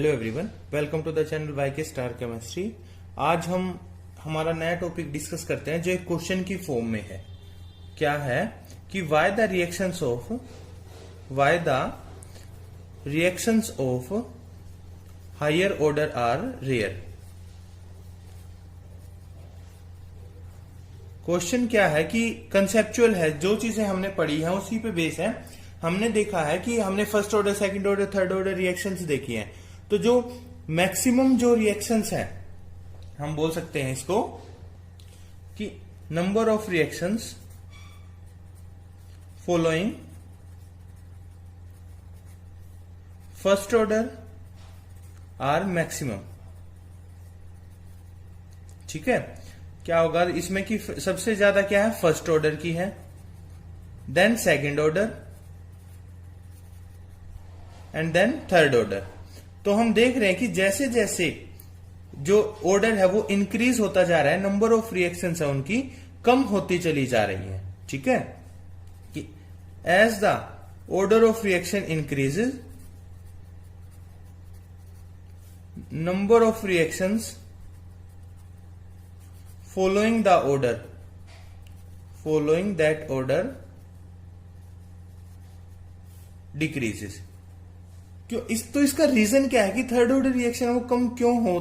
Hello everyone, welcome to the channel YK star chemistry. आज हम हमारा नया टॉपिक डिस्कस करते हैं जो एक क्वेश्चन की फॉर्म में है। क्या है कि why the reactions of higher order are rare. Question क्या है कि कंसेप्चुअल है, जो चीजें हमने पढ़ी है उसी पे बेस है। हमने देखा है कि हमने first order, second order, third order reactions देखी हैं। तो जो मैक्सिमम जो रिएक्शंस है, हम बोल सकते हैं इसको कि number of reactions following first order are maximum. ठीक है, क्या होगा इसमें कि सबसे ज्यादा क्या है, फर्स्ट ऑर्डर की है, then second order and then third order. तो हम देख रहे हैं कि जैसे जैसे जो ऑर्डर है वो इंक्रीज होता जा रहा है, नंबर ऑफ रिएक्शंस है उनकी कम होती चली जा रही है। ठीक है, कि as the order of reaction increases, number of reactions following that order decreases। क्यों तो इसका रीजन क्या है कि थर्ड ऑर्डर रिएक्शन वो कम क्यों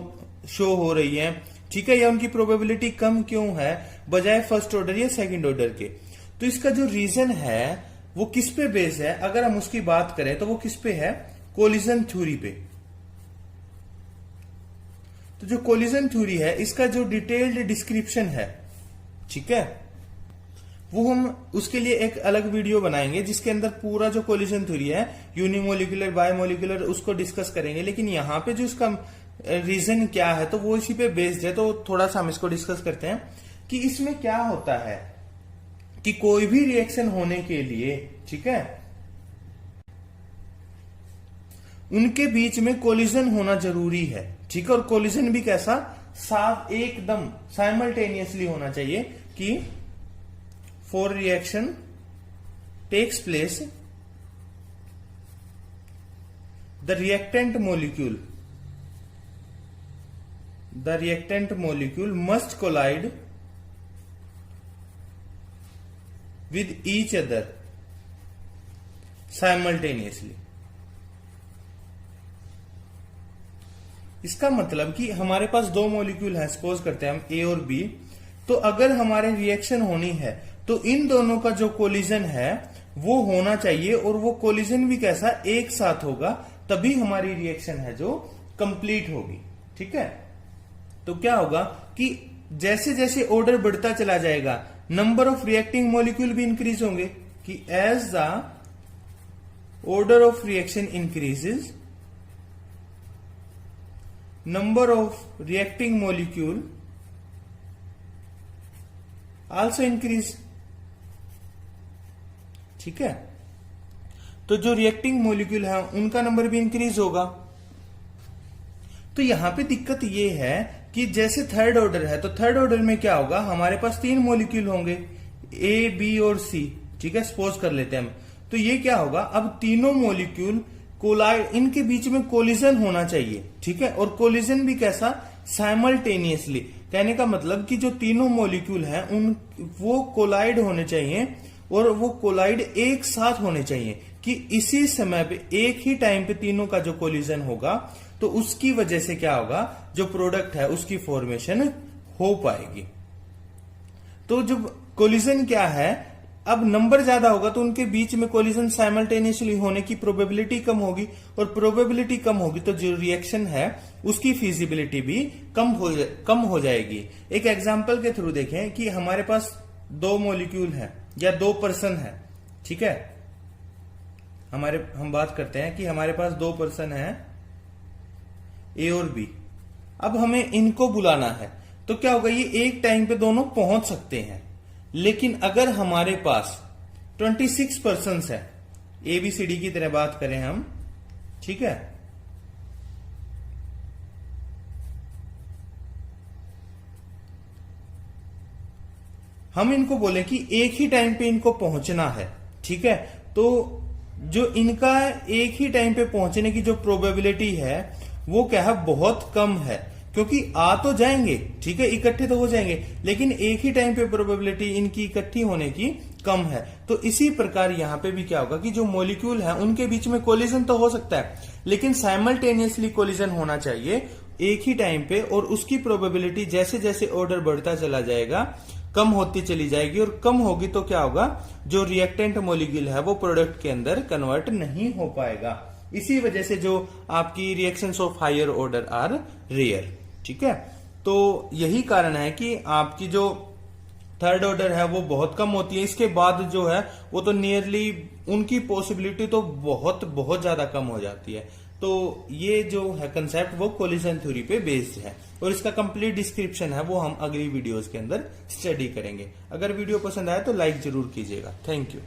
शो हो रही है। ठीक है, या उनकी प्रोबेबिलिटी कम क्यों है बजाय फर्स्ट ऑर्डर या सेकंड ऑर्डर के। तो इसका जो रीजन है वो किस पे बेस है, अगर हम उसकी बात करें तो वो किस पे है, कोलिजन थ्योरी पे। तो जो कोलिजन थ्योरी है इसका जो डिटेल्ड डिस्क्रिप्शन है, ठीक है, वो हम उसके लिए एक अलग वीडियो बनाएंगे जिसके अंदर पूरा जो कोलिजन थ्योरी है, यूनिमोलिकुलर, बायोमोलिकुलर, उसको डिस्कस करेंगे। लेकिन यहां पे जो इसका रीजन क्या है तो वो इसी पे बेस्ड है। तो थोड़ा सा हम इसको डिस्कस करते हैं कि इसमें क्या होता है कि कोई भी रिएक्शन होने के लिए, ठीक है, उनके बीच में कोलिजन होना जरूरी है। ठीक है, और कोलिजन भी कैसा, साफ एकदम साइमल्टेनियसली होना चाहिए कि for reaction takes place the reactant molecule must collide with each other simultaneously. इसका मतलब कि हमारे पास दो मॉलिक्यूल है, सपोज करते हैं हम ए और बी। तो अगर हमारे रिएक्शन होनी है तो इन दोनों का जो कोलिजन है वो होना चाहिए, और वो कोलिजन भी कैसा, एक साथ होगा, तभी हमारी रिएक्शन है जो कंप्लीट होगी। ठीक है, तो क्या होगा कि जैसे जैसे ऑर्डर बढ़ता चला जाएगा, नंबर ऑफ रिएक्टिंग मॉलिक्यूल भी इंक्रीज होंगे, कि as the order of reaction increases, number of reacting molecule also increase। ठीक है, तो जो रिएक्टिंग मॉलिक्यूल है उनका नंबर भी इंक्रीज होगा। तो यहां पे दिक्कत ये है कि जैसे थर्ड ऑर्डर है, तो थर्ड ऑर्डर में क्या होगा, हमारे पास तीन मॉलिक्यूल होंगे, ए, बी और सी। ठीक है, सपोज कर लेते हैं हम। तो ये क्या होगा, अब तीनों मॉलिक्यूल कोलाइड, इनके बीच में कोलिजन होना चाहिए। ठीक है, और कोलिजन भी कैसा, साइमल्टेनियसली। कहने का मतलब कि जो तीनों मॉलिक्यूल हैं उन वो कोलाइड होने चाहिए, और वो कोलाइड एक साथ होने चाहिए, कि इसी समय पे एक ही टाइम पे तीनों का जो कोलिजन होगा, तो उसकी वजह से क्या होगा, जो प्रोडक्ट है उसकी फॉर्मेशन हो पाएगी। तो जब कोलिजन क्या है, अब नंबर ज्यादा होगा तो उनके बीच में कोलिजन साइमल्टेनियसली होने की प्रोबेबिलिटी कम होगी, और प्रोबेबिलिटी कम होगी तो जो रिएक्शन है उसकी फिजिबिलिटी भी कम हो जाएगी। एक एग्जांपल के थ्रू देखें कि हमारे पास दो मॉलिक्यूल है या दो पर्सन है। ठीक है, हम बात करते हैं कि हमारे पास दो पर्सन है, ए और बी। अब हमें इनको बुलाना है, तो क्या होगा, ये एक टाइम पे दोनों पहुंच सकते हैं। लेकिन अगर हमारे पास 26 पर्सन्स है, ABCD की तरह बात करें हम, ठीक है, हम इनको बोले कि एक ही टाइम पे इनको पहुंचना है। ठीक है, तो जो इनका एक ही टाइम पे पहुंचने की जो प्रोबेबिलिटी है वो क्या है, बहुत कम है, क्योंकि आ तो जाएंगे, ठीक है, इकट्ठे तो हो जाएंगे, लेकिन एक ही टाइम पे प्रोबेबिलिटी इनकी इकट्ठी होने की कम है। तो इसी प्रकार यहां पे भी क्या होगा कि जो मॉलिक्यूल है उनके बीच में कोलिजन तो हो सकता है, लेकिन साइमल्टेनियसली कोलिजन होना चाहिए एक ही टाइम पे, और उसकी प्रोबेबिलिटी जैसे जैसे ऑर्डर बढ़ता चला जाएगा कम होती चली जाएगी, और कम होगी तो क्या होगा, जो रिएक्टेंट मॉलिक्यूल है वो प्रोडक्ट के अंदर कन्वर्ट नहीं हो पाएगा। इसी वजह से जो आपकी reactions of higher order are rare, ठीक है। तो यही कारण है कि आपकी जो थर्ड ऑर्डर है वो बहुत कम होती है, इसके बाद जो है वो तो नियरली उनकी पॉसिबिलिटी तो बहुत बहुत ज्यादा कम हो जाती है। तो ये जो है कंसेप्ट वो कोलिजन थ्योरी पे बेस्ड है, और इसका कंप्लीट डिस्क्रिप्शन है वो हम अगली वीडियोस के अंदर स्टडी करेंगे। अगर वीडियो पसंद आए तो लाइक जरूर कीजिएगा। Thank you.